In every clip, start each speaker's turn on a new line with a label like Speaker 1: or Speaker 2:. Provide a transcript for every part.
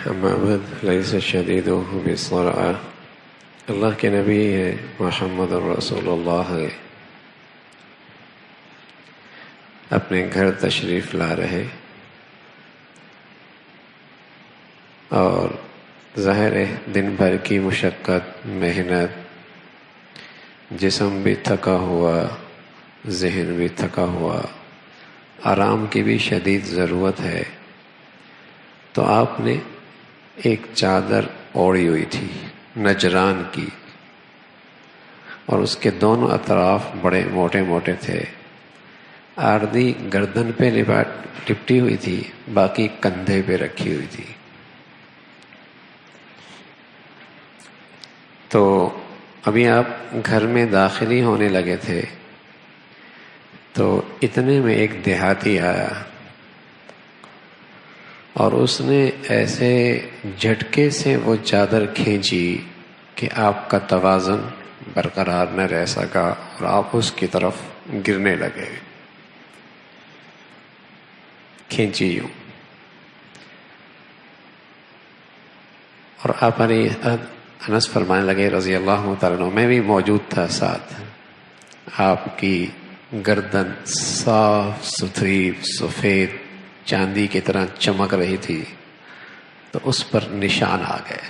Speaker 1: اما بعد لیس الشدید بالسرعہ، اللہ کے نبی ہے، محمد الرسول اللہ ہے، اپنے گھر تشریف لا رہے اور ظاہر ہے دن بھر کی مشقت، محنت، جسم بھی تھکا ہوا، ذہن بھی تھکا ہوا، آرام کی بھی شدید ضرورت ہے، تو آپ نے ایک چادر اوڑھی ہوئی تھی نجران کی، اور اس کے دونوں اطراف بڑے موٹے موٹے تھے، آردھی گردن پہ لپٹی ہوئی تھی، باقی کندھے پہ رکھی ہوئی تھی۔ تو ابھی آپ گھر میں داخلی ہونے لگے تھے تو اتنے میں ایک دیہاتی آیا اور اس نے ایسے جھٹکے سے وہ چادر کھینچی کہ آپ کا توازن برقرار نہ رہ سکا اور آپ اس کی طرف گرنے لگے، کھینچی یوں۔ اور آپ انس فرمانے لگے رضی اللہ تعالیٰ عنہ، میں بھی موجود تھا ساتھ، آپ کی گردن صاف ستھری سفید چاندی کی طرح چمک رہی تھی، تو اس پر نشان آ گئے۔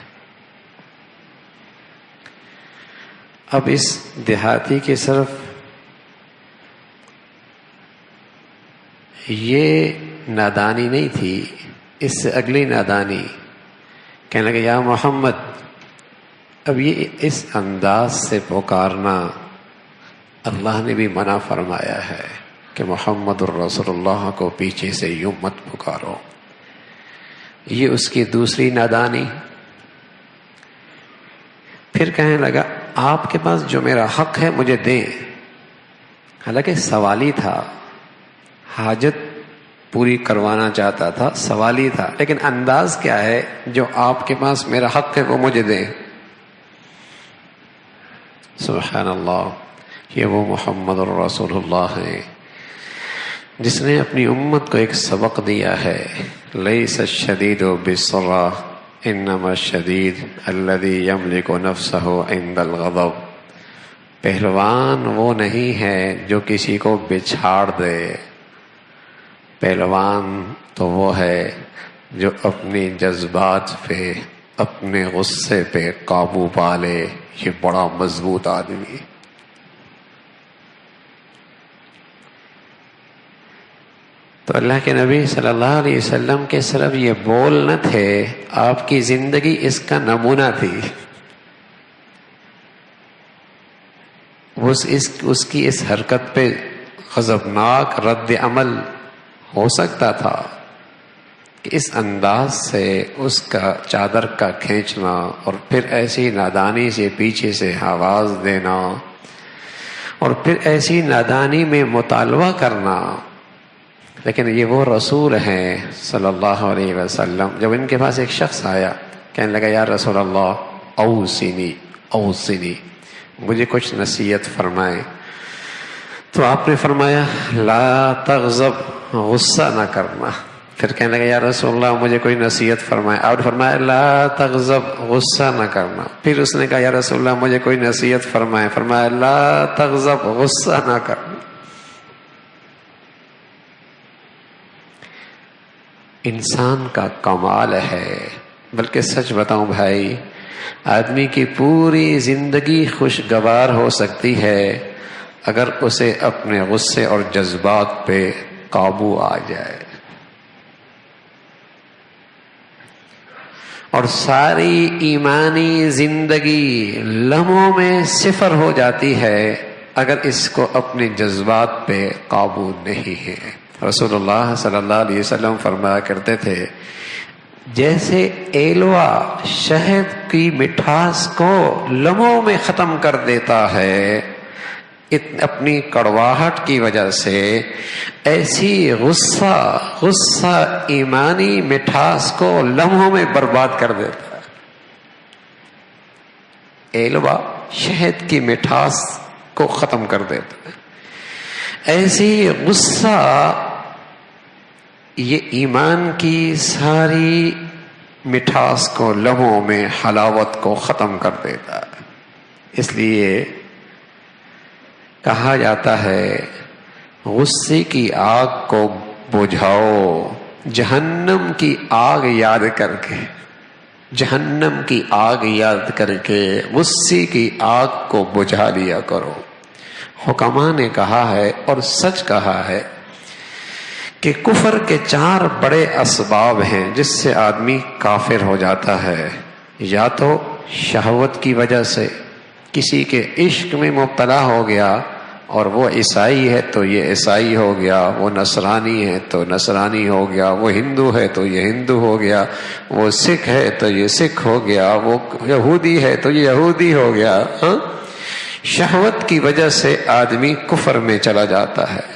Speaker 1: اب اس دیہاتی کی صرف یہ نادانی نہیں تھی، اس سے اگلی نادانی، کہنے لگے یا محمد، اب یہ اس انداز سے پکارنا اللہ نے بھی منع فرمایا ہے کہ محمد الرسول اللہ کو پیچھے سے یوں مت پکارو۔ یہ اس کی دوسری نادانی۔ پھر کہنے لگا آپ کے پاس جو میرا حق ہے مجھے دیں، حالانکہ سوالی تھا، حاجت پوری کروانا چاہتا تھا، سوالی تھا، لیکن انداز کیا ہے، جو آپ کے پاس میرا حق ہے وہ مجھے دیں۔ سبحان اللہ، یہ وہ محمد الرسول اللہ ہیں جس نے اپنی امت کو ایک سبق دیا ہے، لیس الشدید بالسرعہ انما الشدید الذی یملک نفسہ عند الغضب۔ پہلوان وہ نہیں ہے جو کسی کو بچھاڑ دے، پہلوان تو وہ ہے جو اپنے جذبات پہ، اپنے غصے پہ قابو پا لے۔ یہ بڑا مضبوط آدمی۔ تو اللہ کے نبی صلی اللہ علیہ وسلم کے صرف یہ بول نہ تھے، آپ کی زندگی اس کا نمونہ تھی۔ اس کی اس حرکت پہ غضبناک رد عمل ہو سکتا تھا کہ اس انداز سے اس کا چادر کا کھینچنا اور پھر ایسی نادانی سے پیچھے سے آواز دینا اور پھر ایسی نادانی میں مطالبہ کرنا۔ لیکن یہ وہ رسول ہیں صلی اللہ علیہ وسلم، جب ان کے پاس ایک شخص آیا کہنے لگا یا رسول اللہ اوصنی اوصنی، مجھے کچھ نصیحت فرمائیں، تو آپ نے فرمایا لا تغضب، غصہ نہ کرنا۔ پھر کہنے لگا یا رسول اللہ مجھے کوئی نصیحت فرمائے، آپ نے فرمایا لا تغضب، غصہ نہ کرنا۔ پھر اس نے کہا یا رسول اللہ مجھے کوئی نصیحت فرمائے، فرمایا لا تغضب، غصہ نہ کرنا۔ انسان کا کمال ہے، بلکہ سچ بتاؤں بھائی، آدمی کی پوری زندگی خوشگوار ہو سکتی ہے اگر اسے اپنے غصے اور جذبات پہ قابو آ جائے، اور ساری ایمانی زندگی لمحوں میں صفر ہو جاتی ہے اگر اس کو اپنے جذبات پہ قابو نہیں ہے۔ رسول اللہ صلی اللہ علیہ وسلم فرمایا کرتے تھے جیسے ایلوا شہد کی مٹھاس کو لمحوں میں ختم کر دیتا ہے اپنی کڑواہٹ کی وجہ سے، ایسی غصہ ایمانی مٹھاس کو لمحوں میں برباد کر دیتا ہے۔ ایلوا شہد کی مٹھاس کو ختم کر دیتا ہے، ایسی غصہ یہ ایمان کی ساری مٹھاس کو، لبوں میں حلاوت کو ختم کر دیتا ہے۔ اس لیے کہا جاتا ہے غصے کی آگ کو بجھاؤ جہنم کی آگ یاد کر کے، جہنم کی آگ یاد کر کے غصے کی آگ کو بجھا لیا کرو۔ حکماء نے کہا ہے اور سچ کہا ہے کہ کفر کے 4 بڑے اسباب ہیں جس سے آدمی کافر ہو جاتا ہے۔ یا تو شہوت کی وجہ سے، کسی کے عشق میں مبتلا ہو گیا اور وہ عیسائی ہے تو یہ عیسائی ہو گیا، وہ نصرانی ہے تو نصرانی ہو گیا، وہ ہندو ہے تو یہ ہندو ہو گیا، وہ سکھ ہے تو یہ سکھ ہو گیا، وہ یہودی ہے تو یہ یہودی ہو گیا۔ شہوت کی وجہ سے آدمی کفر میں چلا جاتا ہے،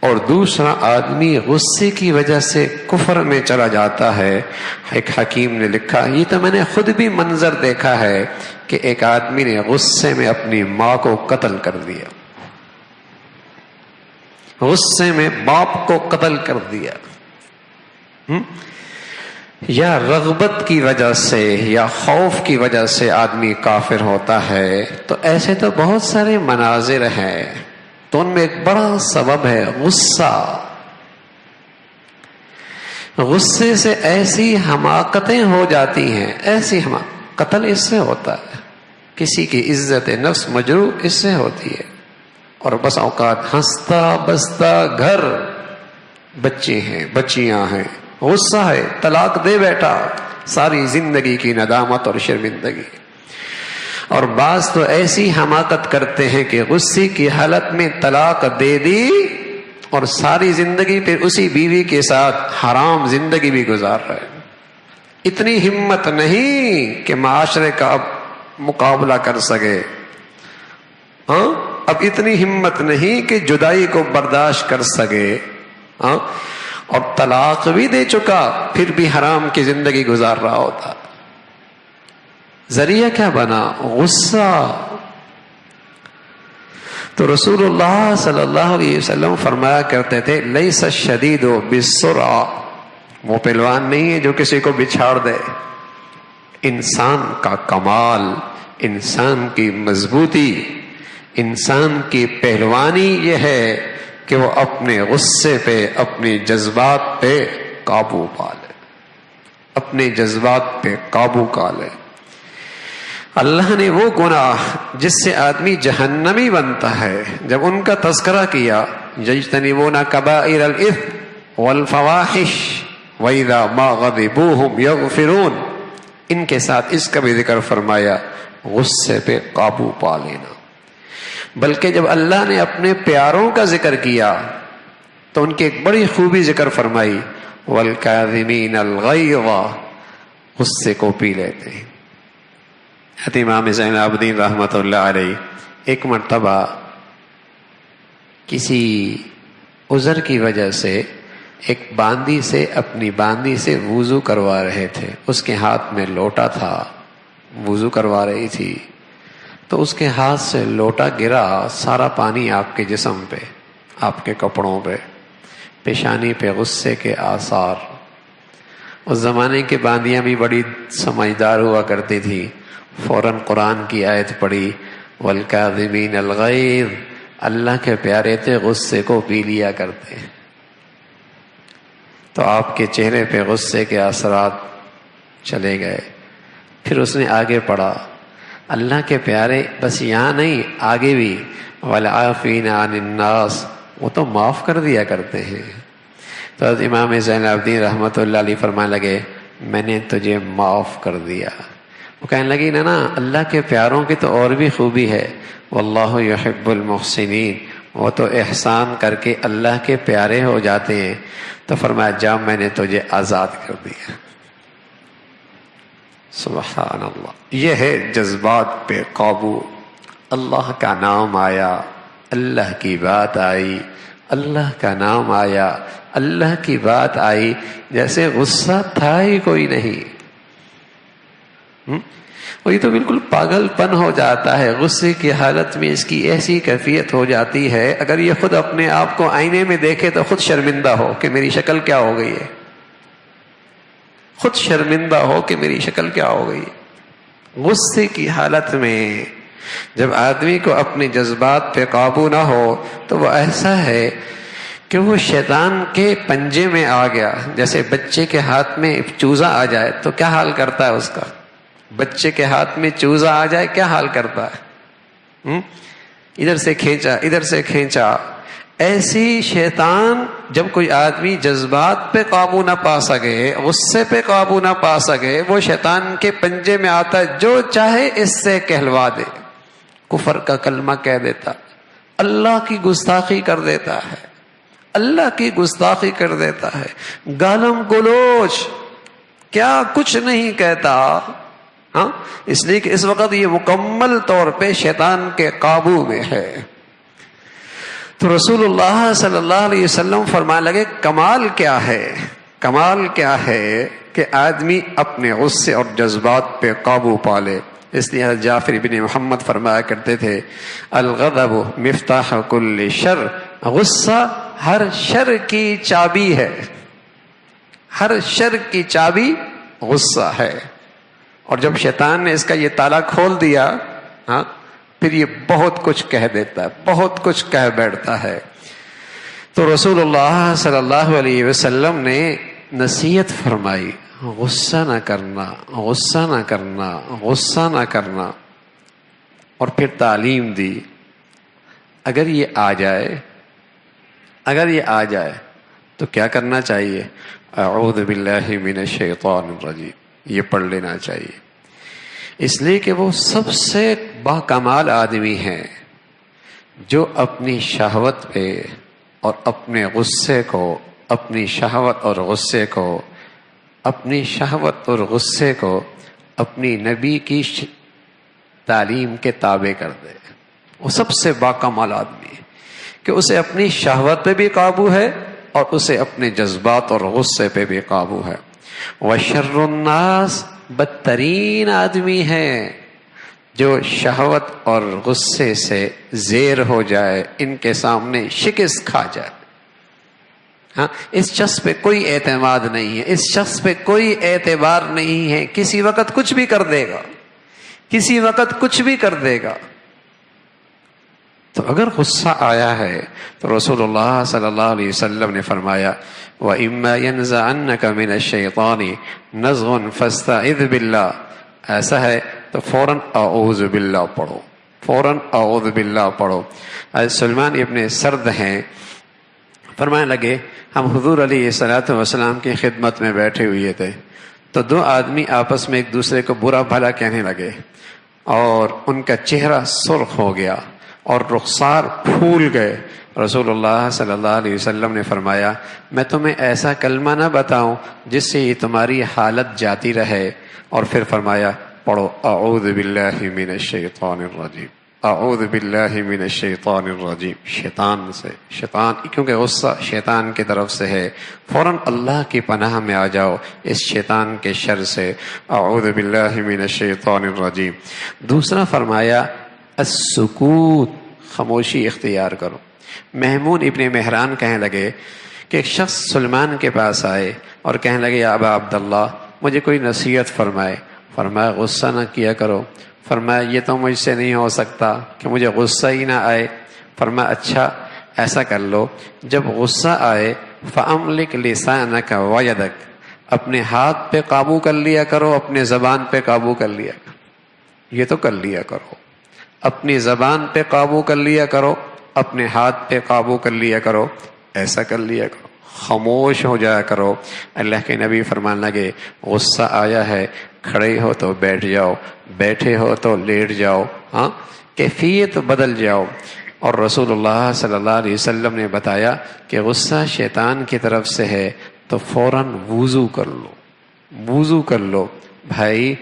Speaker 1: اور دوسرا آدمی غصے کی وجہ سے کفر میں چلا جاتا ہے۔ ایک حکیم نے لکھا، یہ تو میں نے خود بھی منظر دیکھا ہے کہ ایک آدمی نے غصے میں اپنی ماں کو قتل کر دیا، غصے میں باپ کو قتل کر دیا۔ یا رغبت کی وجہ سے یا خوف کی وجہ سے آدمی کافر ہوتا ہے۔ تو ایسے تو بہت سارے مناظر ہیں، تو ان میں ایک بڑا سبب ہے غصہ۔ غصے سے ایسی حماقتیں ہو جاتی ہیں، ایسی قتل اس سے ہوتا ہے، کسی کی عزت نفس مجروح اس سے ہوتی ہے، اور بس اوقات ہنستا بستا گھر، بچے ہیں بچیاں ہیں، غصہ ہے طلاق دے بیٹا، ساری زندگی کی ندامت اور شرمندگی۔ اور بعض تو ایسی حماقت کرتے ہیں کہ غصے کی حالت میں طلاق دے دی اور ساری زندگی پھر اسی بیوی کے ساتھ حرام زندگی بھی گزار رہے۔ اتنی ہمت نہیں کہ معاشرے کا اب مقابلہ کر سکے، اب اتنی ہمت نہیں کہ جدائی کو برداشت کر سکے، اور طلاق بھی دے چکا پھر بھی حرام کی زندگی گزار رہا ہوتا۔ ذریعہ کیا بنا؟ غصہ۔ تو رسول اللہ صلی اللہ علیہ وسلم فرمایا کرتے تھے، لیس الشدید بالسرعہ، وہ پہلوان نہیں ہے جو کسی کو بچھاڑ دے۔ انسان کا کمال، انسان کی مضبوطی، انسان کی پہلوانی یہ ہے کہ وہ اپنے غصے پہ، اپنے جذبات پہ قابو پا لے، اپنے جذبات پہ قابو پا لے۔ اللہ نے وہ گناہ جس سے آدمی جہنمی بنتا ہے جب ان کا تذکرہ کیا، یجتنبون کبائر الاثم والفواحش واذا ما غضبوا هم یغفرون، ان کے ساتھ اس کا بھی ذکر فرمایا، غصے پہ قابو پا لینا۔ بلکہ جب اللہ نے اپنے پیاروں کا ذکر کیا تو ان کی ایک بڑی خوبی ذکر فرمائی، والکاظمین الغیظ، غصے کو پی لیتے ہیں۔ امام زین العابدین رحمۃ اللہ علیہ ایک مرتبہ کسی عذر کی وجہ سے ایک باندی سے، اپنی باندی سے وضو کروا رہے تھے، اس کے ہاتھ میں لوٹا تھا، وضو کروا رہی تھی، تو اس کے ہاتھ سے لوٹا گرا، سارا پانی آپ کے جسم پہ، آپ کے کپڑوں پہ، پیشانی پہ غصے کے آثار۔ اس زمانے کے باندیاں بھی بڑی سمجھدار ہوا کرتی تھی، فوراً قرآن کی آیت پڑھی، والکاظمین الغیظ، اللہ کے پیارے تھے، غصے کو پی لیا کرتے۔ تو آپ کے چہرے پہ غصے کے اثرات چلے گئے۔ پھر اس نے آگے پڑھا، اللہ کے پیارے بس یہاں نہیں، آگے بھی، والعافین عن الناس، وہ تو معاف کر دیا کرتے ہیں۔ تو امام زین العابدین رحمۃ اللہ علیہ فرمانے لگے، میں نے تجھے معاف کر دیا۔ وہ کہنے لگی، نا اللہ کے پیاروں کی تو اور بھی خوبی ہے، واللہ یحب المحسنین، وہ تو احسان کر کے اللہ کے پیارے ہو جاتے ہیں۔ تو فرمایا، جا میں نے تجھے آزاد کر دیا۔ سبحان اللہ، یہ ہے جذبات پہ قابو۔ اللہ کا نام آیا، اللہ کی بات آئی، اللہ کا نام آیا، اللہ کی بات آئی، جیسے غصہ تھا ہی کوئی نہیں۔ وہی تو بالکل پاگل پن ہو جاتا ہے، غصے کی حالت میں اس کی ایسی کیفیت ہو جاتی ہے، اگر یہ خود اپنے آپ کو آئینے میں دیکھے تو خود شرمندہ ہو کہ میری شکل کیا ہو گئی ہے، خود شرمندہ ہو کہ میری شکل کیا ہو گئی. غصے کی حالت میں جب آدمی کو اپنے جذبات پہ قابو نہ ہو تو وہ ایسا ہے کہ وہ شیطان کے پنجے میں آ گیا. جیسے بچے کے ہاتھ میں چوزا آ جائے تو کیا حال کرتا ہے اس کا؟ بچے کے ہاتھ میں چوزا آ جائے کیا حال کرتا ہے؟ ادھر سے کھینچا ادھر سے کھینچا. ایسی شیطان جب کوئی آدمی جذبات پہ قابو نہ پا سکے، غصے پہ قابو نہ پا سکے، وہ شیطان کے پنجے میں آتا ہے، جو چاہے اس سے کہلوا دے. کفر کا کلمہ کہہ دیتا، اللہ کی گستاخی کر دیتا ہے، اللہ کی گستاخی کر دیتا ہے، گالم گلوچ، کیا کچھ نہیں کہتا. ہاں، اس لیے کہ اس وقت یہ مکمل طور پہ شیطان کے قابو میں ہے. تو رسول اللہ صلی اللہ علیہ وسلم فرمانے لگے کمال کیا ہے؟ کمال کیا ہے کہ آدمی اپنے غصے اور جذبات پہ قابو پا لے. اس لیے حضرت جعفر بن محمد فرمایا کرتے تھے الغضب مفتاح کل شر، غصہ ہر شر کی چابی ہے، ہر شر کی چابی غصہ ہے. اور جب شیطان نے اس کا یہ تالا کھول دیا، ہاں، پھر یہ بہت کچھ کہہ دیتا ہے، بہت کچھ کہہ بیٹھتا ہے. تو رسول اللہ صلی اللہ علیہ وسلم نے نصیحت فرمائی، غصہ نہ کرنا، غصہ نہ کرنا، غصہ نہ کرنا. اور پھر تعلیم دی، اگر یہ آ جائے، اگر یہ آ جائے تو کیا کرنا چاہیے؟ اعوذ باللہ من الشیطان الرجیم، یہ پڑھ لینا چاہیے. اس لیے کہ وہ سب سے باکمال آدمی ہے جو اپنی شہوت پہ اور اپنے غصے کو، اپنی شہوت اور غصے کو، اپنی شہوت اور غصے کو اپنی نبی کی تعلیم کے تابع کر دے. وہ سب سے باکمال آدمی ہے کہ اسے اپنی شہوت پہ بھی قابو ہے اور اسے اپنے جذبات اور غصے پہ بھی قابو ہے. وشر الناس، بدترین آدمی ہے جو شہوت اور غصے سے زیر ہو جائے، ان کے سامنے شکست کھا جائے. ہاں، اس شخص پہ کوئی اعتماد نہیں ہے، اس شخص پہ کوئی اعتبار نہیں ہے، کسی وقت کچھ بھی کر دے گا، کسی وقت کچھ بھی کر دے گا. تو اگر غصہ آیا ہے تو رسول اللہ صلی اللہ علیہ وسلم نے فرمایا وَإِمَّا يَنزَعَنَّكَ مِنَ الشَّيْطَانِ نَزْغٌ فَاسْتَعِذْ بِاللَّهِ، ایسا ہے تو فوراً اعوذ باللہ پڑھو، فوراً اعوذ باللہ پڑھو. سلمان ابن سرد ہیں، فرمانے لگے ہم حضور علیہ الصلوۃ والسلام کی خدمت میں بیٹھے ہوئے تھے تو دو آدمی آپس میں ایک دوسرے کو برا بھلا کہنے لگے اور ان کا چہرہ سرخ ہو گیا اور رخسار پھول گئے. رسول اللہ صلی اللہ علیہ وسلم نے فرمایا میں تمہیں ایسا کلمہ نہ بتاؤں جس سے یہ تمہاری حالت جاتی رہے. اور پھر فرمایا پڑھو اعوذ باللہ من الشیطان الرجیم، اعوذ باللہ من الشیطان الرجیم. شیطان سے، شیطان کیونکہ غصہ شیطان کی طرف سے ہے، فوراً اللہ کی پناہ میں آ جاؤ اس شیطان کے شر سے. اعوذ باللہ من الشیطان الرجیم. دوسرا فرمایا السکوت، خاموشی اختیار کرو. محمود ابن مہران کہنے لگے کہ ایک شخص سلمان کے پاس آئے اور کہنے لگے یا ابا عبداللہ مجھے کوئی نصیحت فرمائے. فرمایا غصہ نہ کیا کرو. فرمایا یہ تو مجھ سے نہیں ہو سکتا کہ مجھے غصہ ہی نہ آئے. فرمایا اچھا ایسا کر لو، جب غصہ آئے فَأَمْلِكْ لِسَانَكَ وَيَدَكَ، اپنے ہاتھ پہ قابو کر لیا کرو، اپنے زبان پہ قابو کر لیا کرو. یہ تو کر لیا کرو، اپنی زبان پہ قابو کر لیا کرو، اپنے ہاتھ پہ قابو کر لیا کرو، ایسا کر لیا کرو، خاموش ہو جایا کرو. اللہ کے نبی فرمان لگے غصہ آیا ہے کھڑے ہو تو بیٹھ جاؤ، بیٹھے ہو تو لیٹ جاؤ، ہاں کیفیت بدل جاؤ. اور رسول اللہ صلی اللہ علیہ وسلم نے بتایا کہ غصہ شیطان کی طرف سے ہے تو فوراً وضو کر لو، وضو کر لو. بھائی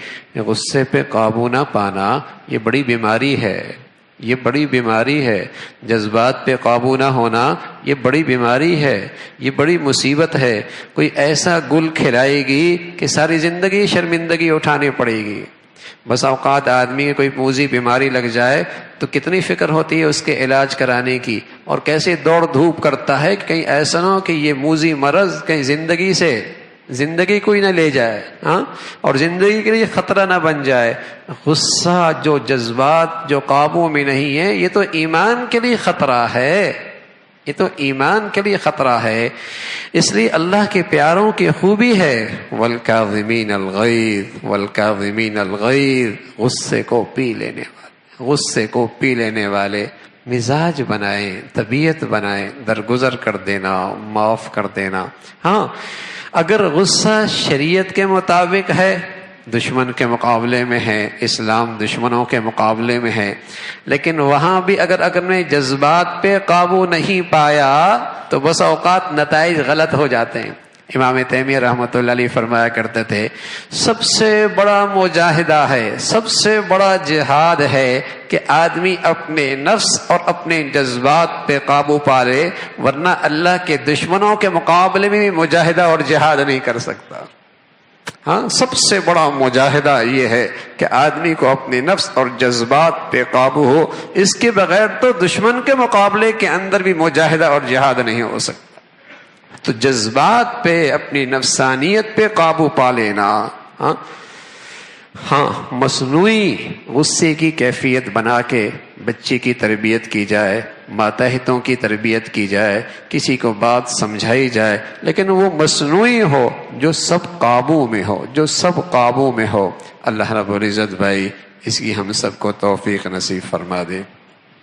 Speaker 1: غصے پہ قابو نہ پانا یہ بڑی بیماری ہے، یہ بڑی بیماری ہے. جذبات پہ قابو نہ ہونا یہ بڑی بیماری ہے، یہ بڑی مصیبت ہے. کوئی ایسا گل کھلائے گی کہ ساری زندگی شرمندگی اٹھانی پڑے گی. بس اوقات آدمی کی کوئی موذی بیماری لگ جائے تو کتنی فکر ہوتی ہے اس کے علاج کرانے کی، اور کیسے دوڑ دھوپ کرتا ہے کہ کہیں ایسا نہ ہو کہ یہ موذی مرض کہیں زندگی کوئی نہ لے جائے، ہاں، اور زندگی کے لیے خطرہ نہ بن جائے۔ غصہ، جو جذبات جو قابو میں نہیں ہے، یہ تو ایمان کے لیے خطرہ ہے، یہ تو ایمان کے لیے خطرہ ہے۔ اس لیے اللہ کے پیاروں کی خوبی ہے والکاظمین الغیظ، والکاظمین الغیظ، غصے کو پی لینے والے، غصے کو پی لینے والے مزاج بنائیں، طبیعت بنائیں، درگزر کر دینا، معاف کر دینا۔ ہاں، اگر غصہ شریعت کے مطابق ہے، دشمن کے مقابلے میں ہے، اسلام دشمنوں کے مقابلے میں ہے، لیکن وہاں بھی اگر نے جذبات پہ قابو نہیں پایا تو بس اوقات نتائج غلط ہو جاتے ہیں۔ امام تیمیہ رحمۃ اللہ علیہ فرمایا کرتے تھے سب سے بڑا مجاہدہ ہے، سب سے بڑا جہاد ہے کہ آدمی اپنے نفس اور اپنے جذبات پہ قابو پا لے، ورنہ اللہ کے دشمنوں کے مقابلے میں بھی مجاہدہ اور جہاد نہیں کر سکتا۔ ہاں، سب سے بڑا مجاہدہ یہ ہے کہ آدمی کو اپنے نفس اور جذبات پہ قابو ہو، اس کے بغیر تو دشمن کے مقابلے کے اندر بھی مجاہدہ اور جہاد نہیں ہو سکتا۔ تو جذبات پہ، اپنی نفسانیت پہ قابو پا لینا۔ ہاں، مصنوعی غصے کی کیفیت بنا کے بچے کی تربیت کی جائے، ماتحتوں کی تربیت کی جائے، کسی کو بات سمجھائی جائے، لیکن وہ مصنوعی ہو، جو سب قابو میں ہو، جو سب قابو میں ہو۔ اللہ رب العزت بھائی اس کی ہم سب کو توفیق نصیب فرما دے۔